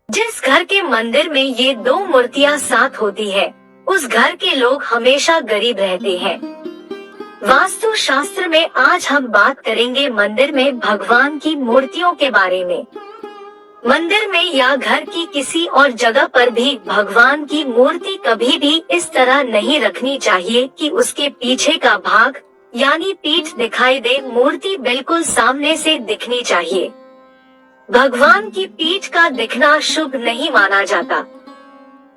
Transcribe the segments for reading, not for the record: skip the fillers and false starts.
जिस घर के मंदिर में ये दो मूर्तियां साथ होती है, उस घर के लोग हमेशा गरीब रहते हैं। वास्तु शास्त्र में आज हम बात करेंगे मंदिर में भगवान की मूर्तियों के बारे में। मंदिर में या घर की किसी और जगह पर भी भगवान की मूर्ति कभी भी इस तरह नहीं रखनी चाहिए कि उसके पीछे का भाग यानी पीठ दिखाई दे। मूर्ति बिल्कुल सामने से दिखनी चाहिए। भगवान की पीठ का दिखना शुभ नहीं माना जाता।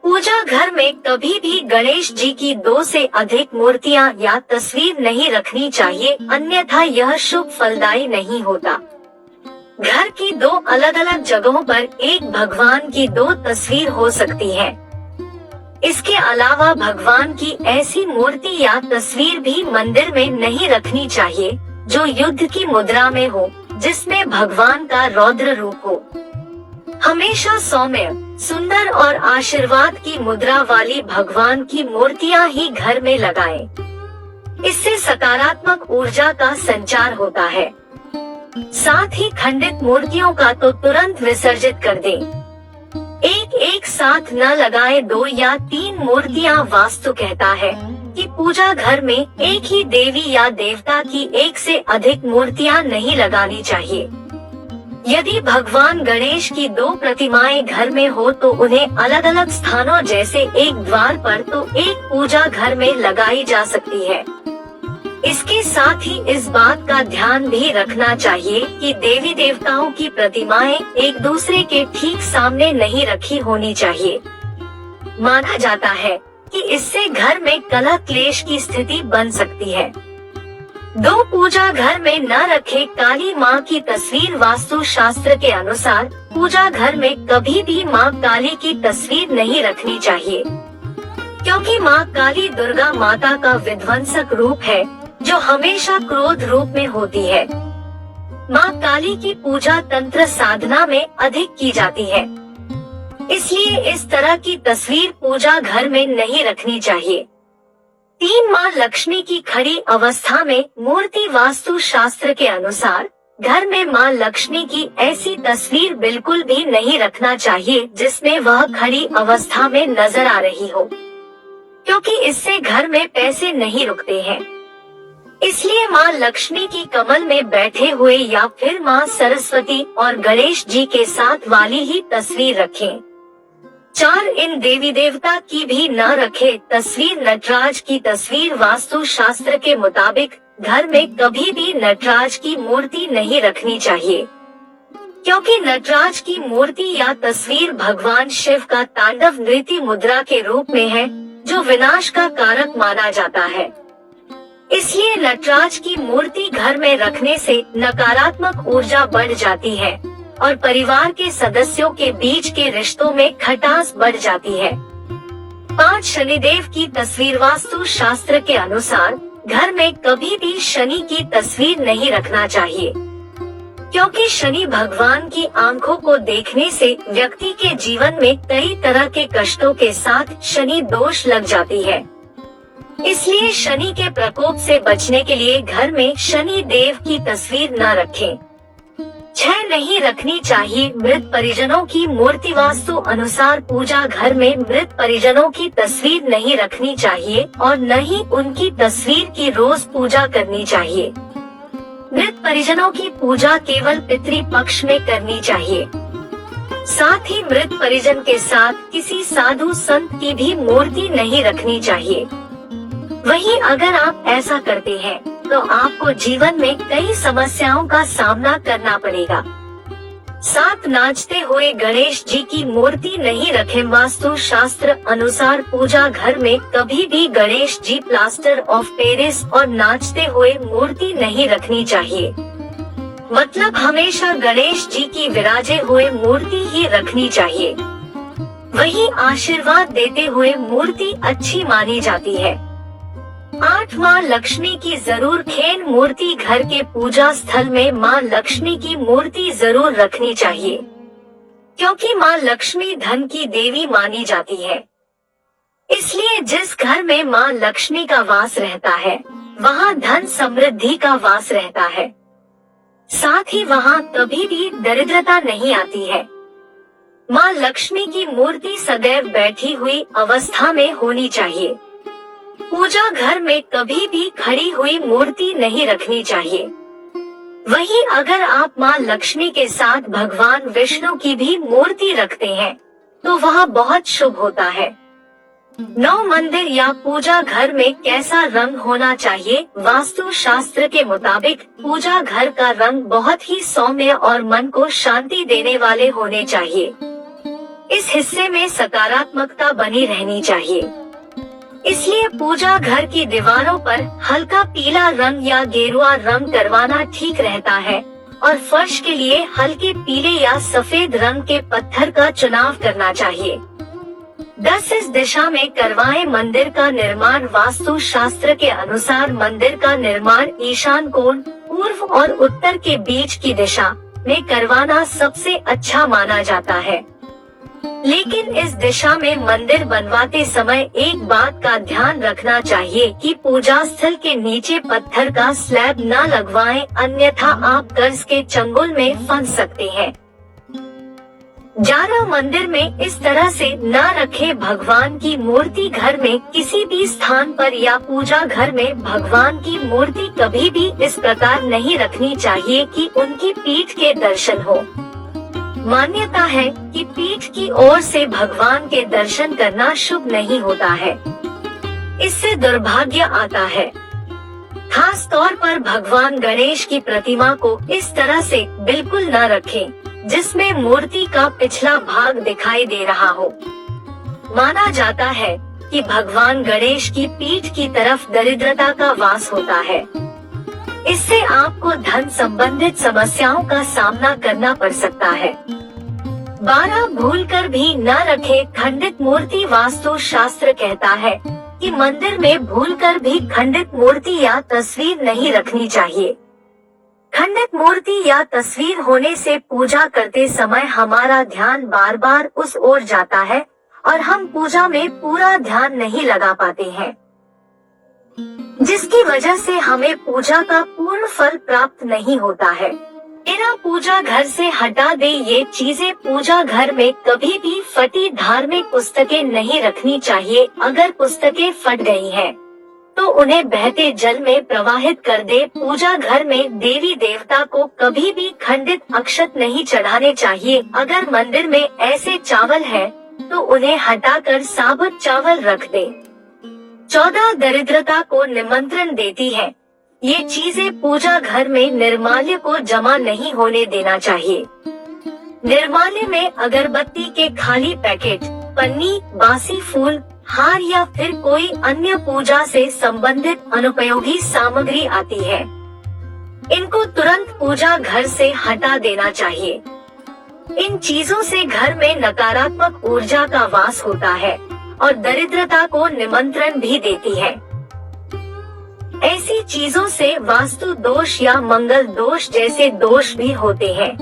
पूजा घर में कभी भी गणेश जी की 2 से अधिक मूर्तियां या तस्वीर नहीं रखनी चाहिए, अन्यथा यह शुभ फलदायी नहीं होता। घर की 2 अलग अलग जगहों पर एक भगवान की 2 तस्वीर हो सकती है। इसके अलावा भगवान की ऐसी मूर्ति या तस्वीर भी मंदिर में नहीं रखनी चाहिए जो युद्ध की मुद्रा में हो, जिसमें भगवान का रौद्र रूप हो। हमेशा सौम्य, सुंदर और आशीर्वाद की मुद्रा वाली भगवान की मूर्तियां ही घर में लगाएं। इससे सकारात्मक ऊर्जा का संचार होता है। साथ ही खंडित मूर्तियों का तो तुरंत विसर्जित कर दें। एक साथ न लगाए 2 या 3 मूर्तियां। वास्तु कहता है कि पूजा घर में एक ही देवी या देवता की 1 से अधिक मूर्तियां नहीं लगानी चाहिए। यदि भगवान गणेश की 2 प्रतिमाएं घर में हो तो उन्हें अलग अलग स्थानों जैसे एक द्वार पर तो एक पूजा घर में लगाई जा सकती है। इसके साथ ही इस बात का ध्यान भी रखना चाहिए कि देवी देवताओं की प्रतिमाएं एक दूसरे के ठीक सामने नहीं रखी होनी चाहिए। माना जाता है कि इससे घर में कलह क्लेश की स्थिति बन सकती है। 2 पूजा घर में न रखे काली माँ की तस्वीर। वास्तु शास्त्र के अनुसार पूजा घर में कभी भी माँ काली की तस्वीर नहीं रखनी चाहिए, क्योंकि माँ काली दुर्गा माता का विध्वंसक रूप है जो हमेशा क्रोध रूप में होती है। माँ काली की पूजा तंत्र साधना में अधिक की जाती है, इसलिए इस तरह की तस्वीर पूजा घर में नहीं रखनी चाहिए। 3 माँ लक्ष्मी की खड़ी अवस्था में मूर्ति। वास्तु शास्त्र के अनुसार घर में माँ लक्ष्मी की ऐसी तस्वीर बिल्कुल भी नहीं रखना चाहिए जिसमें वह खड़ी अवस्था में नजर आ रही हो, क्योंकि इससे घर में पैसे नहीं रुकते हैं। इसलिए माँ लक्ष्मी की कमल में बैठे हुए या फिर माँ सरस्वती और गणेश जी के साथ वाली ही तस्वीर रखें। 4 इन देवी देवता की भी न रखे तस्वीर। नटराज की तस्वीर। वास्तु शास्त्र के मुताबिक घर में कभी भी नटराज की मूर्ति नहीं रखनी चाहिए, क्योंकि नटराज की मूर्ति या तस्वीर भगवान शिव का तांडव नृत्य मुद्रा के रूप में है, जो विनाश का कारक माना जाता है। इसलिए नटराज की मूर्ति घर में रखने से नकारात्मक ऊर्जा बढ़ जाती है और परिवार के सदस्यों के बीच के रिश्तों में खटास बढ़ जाती है। 5 शनिदेव की तस्वीर। वास्तु शास्त्र के अनुसार घर में कभी भी शनि की तस्वीर नहीं रखना चाहिए, क्योंकि शनि भगवान की आंखों को देखने से व्यक्ति के जीवन में कई तरह के कष्टों के साथ शनि दोष लग जाती है। इसलिए शनि के प्रकोप से बचने के लिए घर में शनि देव की तस्वीर न रखें। 6 नहीं रखनी चाहिए मृत परिजनों की मूर्ति। वास्तु अनुसार पूजा घर में मृत परिजनों की तस्वीर नहीं रखनी चाहिए और न ही उनकी तस्वीर की रोज पूजा करनी चाहिए। मृत परिजनों की पूजा केवल पितृ पक्ष में करनी चाहिए। साथ ही मृत परिजन के साथ किसी साधु संत की भी मूर्ति नहीं रखनी चाहिए। वहीं अगर आप ऐसा करते हैं तो आपको जीवन में कई समस्याओं का सामना करना पड़ेगा। 7 नाचते हुए गणेश जी की मूर्ति नहीं रखें। वास्तु शास्त्र अनुसार पूजा घर में कभी भी Ganesh ji plaster of Paris और नाचते हुए मूर्ति नहीं रखनी चाहिए, मतलब हमेशा गणेश जी की विराजे हुए मूर्ति ही रखनी चाहिए। वहीं आशीर्वाद देते हुए मूर्ति अच्छी मानी जाती है। 8 माँ लक्ष्मी की जरूर खेन मूर्ति। घर के पूजा स्थल में माँ लक्ष्मी की मूर्ति जरूर रखनी चाहिए, क्योंकि माँ लक्ष्मी धन की देवी मानी जाती है। इसलिए जिस घर में माँ लक्ष्मी का वास रहता है वहाँ धन समृद्धि का वास रहता है। साथ ही वहाँ कभी भी दरिद्रता नहीं आती है। माँ लक्ष्मी की मूर्ति सदैव बैठी हुई अवस्था में होनी चाहिए। पूजा घर में कभी भी खड़ी हुई मूर्ति नहीं रखनी चाहिए। वहीं अगर आप माँ लक्ष्मी के साथ भगवान विष्णु की भी मूर्ति रखते हैं तो वह बहुत शुभ होता है। 9 मंदिर या पूजा घर में कैसा रंग होना चाहिए? वास्तु शास्त्र के मुताबिक पूजा घर का रंग बहुत ही सौम्य और मन को शांति देने वाले होने चाहिए। इस हिस्से में सकारात्मकता बनी रहनी चाहिए। इसलिए पूजा घर की दीवारों पर हल्का पीला रंग या गेरुआ रंग करवाना ठीक रहता है और फर्श के लिए हल्के पीले या सफेद रंग के पत्थर का चुनाव करना चाहिए। 10 इस दिशा में करवाएं। मंदिर का निर्माण वास्तु शास्त्र के अनुसार मंदिर का निर्माण ईशान कोण, पूर्व और उत्तर के बीच की दिशा में करवाना सबसे अच्छा माना जाता है। लेकिन इस दिशा में मंदिर बनवाते समय एक बात का ध्यान रखना चाहिए कि पूजा स्थल के नीचे पत्थर का स्लैब न लगवाएं, अन्यथा आप कर्ज के चंगुल में फंस सकते हैं। जारा मंदिर में इस तरह से न रखें। भगवान की मूर्ति घर में किसी भी स्थान पर या पूजा घर में भगवान की मूर्ति कभी भी इस प्रकार नहीं रखनी चाहिए कि उनकी पीठ के दर्शन हो। मान्यता है कि पीठ की ओर से भगवान के दर्शन करना शुभ नहीं होता है, इससे दुर्भाग्य आता है। खास तौर पर भगवान गणेश की प्रतिमा को इस तरह से बिल्कुल न रखें जिसमें मूर्ति का पिछला भाग दिखाई दे रहा हो। माना जाता है कि भगवान गणेश की पीठ की तरफ दरिद्रता का वास होता है। इससे आपको धन संबंधित समस्याओं का सामना करना पड़ सकता है। 12 भूलकर भी न रखें। खंडित मूर्ति वास्तु शास्त्र कहता है कि मंदिर में भूलकर भी खंडित मूर्ति या तस्वीर नहीं रखनी चाहिए। खंडित मूर्ति या तस्वीर होने से पूजा करते समय हमारा ध्यान बार बार उस ओर जाता है और हम पूजा में पूरा ध्यान नहीं लगा पाते हैं, जिसकी वजह से हमें पूजा का पूर्ण फल प्राप्त नहीं होता है। इन्हें पूजा घर से हटा दे। ये चीजें पूजा घर में कभी भी फटी धार्मिक पुस्तकें नहीं रखनी चाहिए। अगर पुस्तकें फट गई हैं, तो उन्हें बहते जल में प्रवाहित कर दे। पूजा घर में देवी देवता को कभी भी खंडित अक्षत नहीं चढ़ाने चाहिए। अगर मंदिर में ऐसे चावल है तो उन्हें हटाकर साबुत चावल रख दे। 14 दरिद्रता को निमंत्रण देती है। ये चीजें पूजा घर में निर्माल्य को जमा नहीं होने देना चाहिए। निर्माल्य में अगरबत्ती के खाली पैकेट, पन्नी, बासी फूल, हार या फिर कोई अन्य पूजा से संबंधित अनुपयोगी सामग्री आती है। इनको तुरंत पूजा घर से हटा देना चाहिए। इन चीजों से घर में नकारात्मक ऊर्जा का वास होता है और दरिद्रता को निमंत्रण भी देती है। ऐसी चीजों से वास्तु दोष या मंगल दोष जैसे दोष भी होते हैं।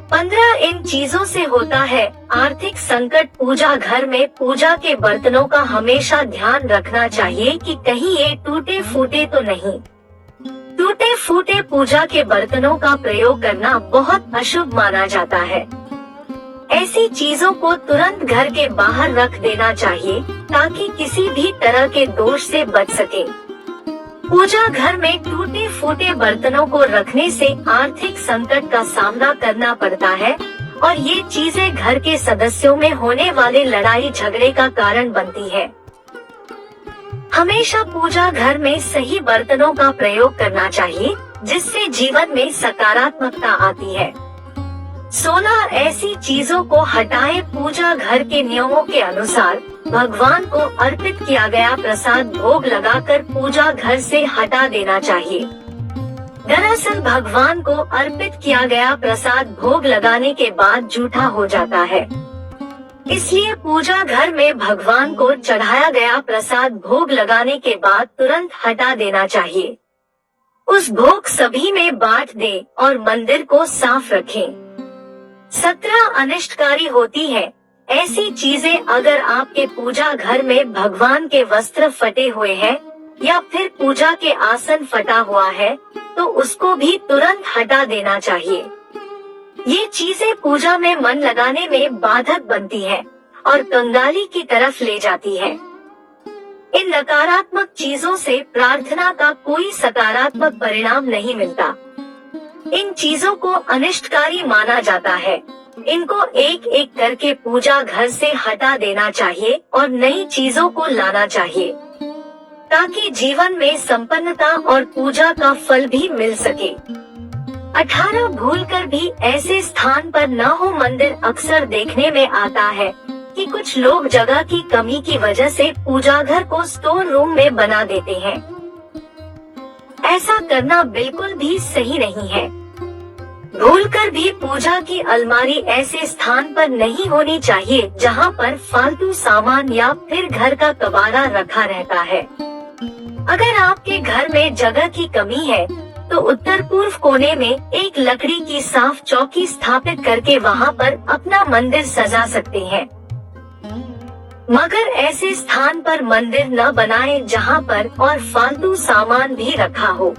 15 इन चीजों से होता है आर्थिक संकट। पूजा घर में पूजा के बर्तनों का हमेशा ध्यान रखना चाहिए कि कहीं ये टूटे फूटे तो नहीं। टूटे फूटे पूजा के बर्तनों का प्रयोग करना बहुत अशुभ माना जाता है। ऐसी चीजों को तुरंत घर के बाहर रख देना चाहिए ताकि किसी भी तरह के दोष से बच सके। पूजा घर में टूटे फूटे बर्तनों को रखने से आर्थिक संकट का सामना करना पड़ता है और ये चीजें घर के सदस्यों में होने वाले लड़ाई झगड़े का कारण बनती है। हमेशा पूजा घर में सही बर्तनों का प्रयोग करना चाहिए जिससे जीवन में सकारात्मकता आती है। 16 ऐसी चीजों को हटाएं। पूजा घर के नियमों के अनुसार भगवान को अर्पित किया गया प्रसाद भोग लगाकर पूजा घर से हटा देना चाहिए। दरअसल भगवान को अर्पित किया गया प्रसाद भोग लगाने के बाद जूठा हो जाता है, इसलिए पूजा घर में भगवान को चढ़ाया गया प्रसाद भोग लगाने के बाद तुरंत हटा देना चाहिए। उस भोग सभी में बांट दे और मंदिर को साफ रखें। 17 अनिष्टकारी होती है। ऐसी चीजें अगर आपके पूजा घर में भगवान के वस्त्र फटे हुए हैं या फिर पूजा के आसन फटा हुआ है तो उसको भी तुरंत हटा देना चाहिए। ये चीजें पूजा में मन लगाने में बाधक बनती है और कंगाली की तरफ ले जाती है। इन नकारात्मक चीजों से प्रार्थना का कोई सकारात्मक परिणाम नहीं मिलता। इन चीजों को अनिष्टकारी माना जाता है। इनको एक एक करके पूजा घर से हटा देना चाहिए और नई चीजों को लाना चाहिए, ताकि जीवन में संपन्नता और पूजा का फल भी मिल सके। 18 भूलकर भी ऐसे स्थान पर न हो। मंदिर अक्सर देखने में आता है कि कुछ लोग जगह की कमी की वजह से पूजा घर को स्टोर रूम में बना देते हैं। ऐसा करना बिल्कुल भी सही नहीं है। भूलकर भी पूजा की अलमारी ऐसे स्थान पर नहीं होनी चाहिए जहां पर फालतू सामान या फिर घर का कबाड़ा रखा रहता है। अगर आपके घर में जगह की कमी है तो उत्तर पूर्व कोने में एक लकड़ी की साफ चौकी स्थापित करके वहां पर अपना मंदिर सजा सकते हैं। मगर ऐसे स्थान पर मंदिर न बनाएं जहां पर और फालतू सामान भी रखा हो।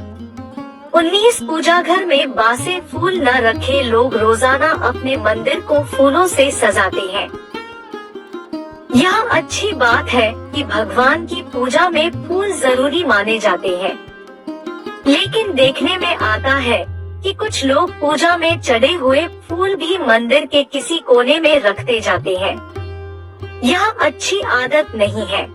19 पूजा घर में बासे फूल न रखे। लोग रोजाना अपने मंदिर को फूलों से सजाते हैं। यह अच्छी बात है कि भगवान की पूजा में फूल जरूरी माने जाते हैं, लेकिन देखने में आता है कि कुछ लोग पूजा में चढ़े हुए फूल भी मंदिर के किसी कोने में रखते जाते हैं। यह अच्छी आदत नहीं है।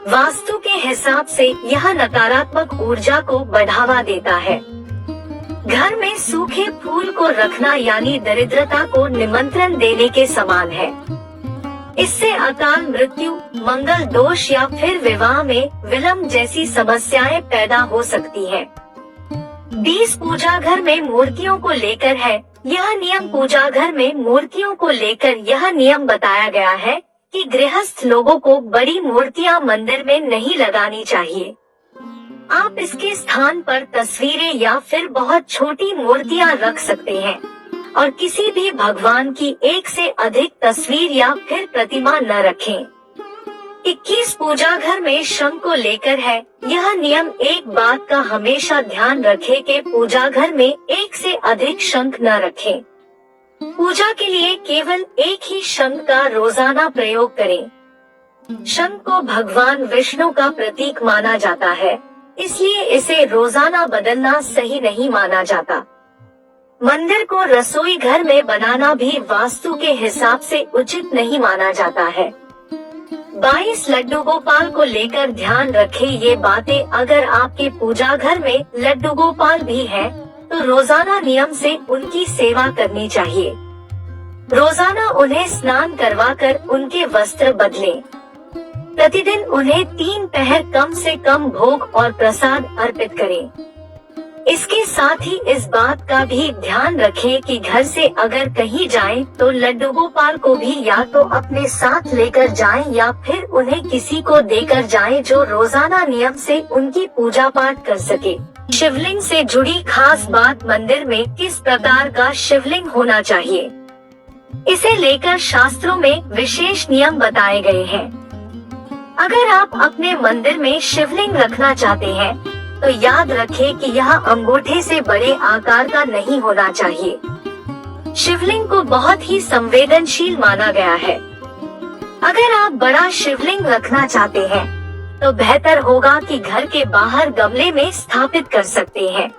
वास्तु के हिसाब से यह नकारात्मक ऊर्जा को बढ़ावा देता है। घर में सूखे फूल को रखना यानी दरिद्रता को निमंत्रण देने के समान है। इससे अकाल मृत्यु, मंगल दोष या फिर विवाह में विलंब जैसी समस्याएं पैदा हो सकती हैं। 20 पूजा घर में मूर्तियों को लेकर है। यह नियम पूजा घर में मूर्तियों को लेकर यह नियम बताया गया है कि गृहस्थ लोगों को बड़ी मूर्तियां मंदिर में नहीं लगानी चाहिए। आप इसके स्थान पर तस्वीरें या फिर बहुत छोटी मूर्तियां रख सकते हैं और किसी भी भगवान की एक से अधिक तस्वीर या फिर प्रतिमा न रखें। 21 पूजा घर में शंख को लेकर है। यह नियम एक बात का हमेशा ध्यान रखे कि पूजा घर में एक से अधिक शंख न रखें। पूजा के लिए केवल एक ही शंख का रोजाना प्रयोग करें। शंख को भगवान विष्णु का प्रतीक माना जाता है, इसलिए इसे रोजाना बदलना सही नहीं माना जाता। मंदिर को रसोई घर में बनाना भी वास्तु के हिसाब से उचित नहीं माना जाता है। 22 लड्डू गोपाल को लेकर ध्यान रखें ये बातें। अगर आपके पूजा घर में लड्डू गोपाल भी है तो रोजाना नियम से उनकी सेवा करनी चाहिए। रोजाना उन्हें स्नान करवाकर उनके वस्त्र बदलें। प्रतिदिन उन्हें 3 पहर कम से कम भोग और प्रसाद अर्पित करें। इसके साथ ही इस बात का भी ध्यान रखें कि घर से अगर कहीं जाएं तो लड्डू गोपाल को भी या तो अपने साथ लेकर जाएं या फिर उन्हें किसी को देकर जाएं जो रोजाना नियम से उनकी पूजा पाठ कर सके। शिवलिंग से जुड़ी खास बात, मंदिर में किस प्रकार का शिवलिंग होना चाहिए, इसे लेकर शास्त्रों में विशेष नियम बताए गए हैं। अगर आप अपने मंदिर में शिवलिंग रखना चाहते हैं तो याद रखें कि यह अंगूठे से बड़े आकार का नहीं होना चाहिए। शिवलिंग को बहुत ही संवेदनशील माना गया है। अगर आप बड़ा शिवलिंग रखना चाहते हैं तो बेहतर होगा कि घर के बाहर गमले में स्थापित कर सकते हैं।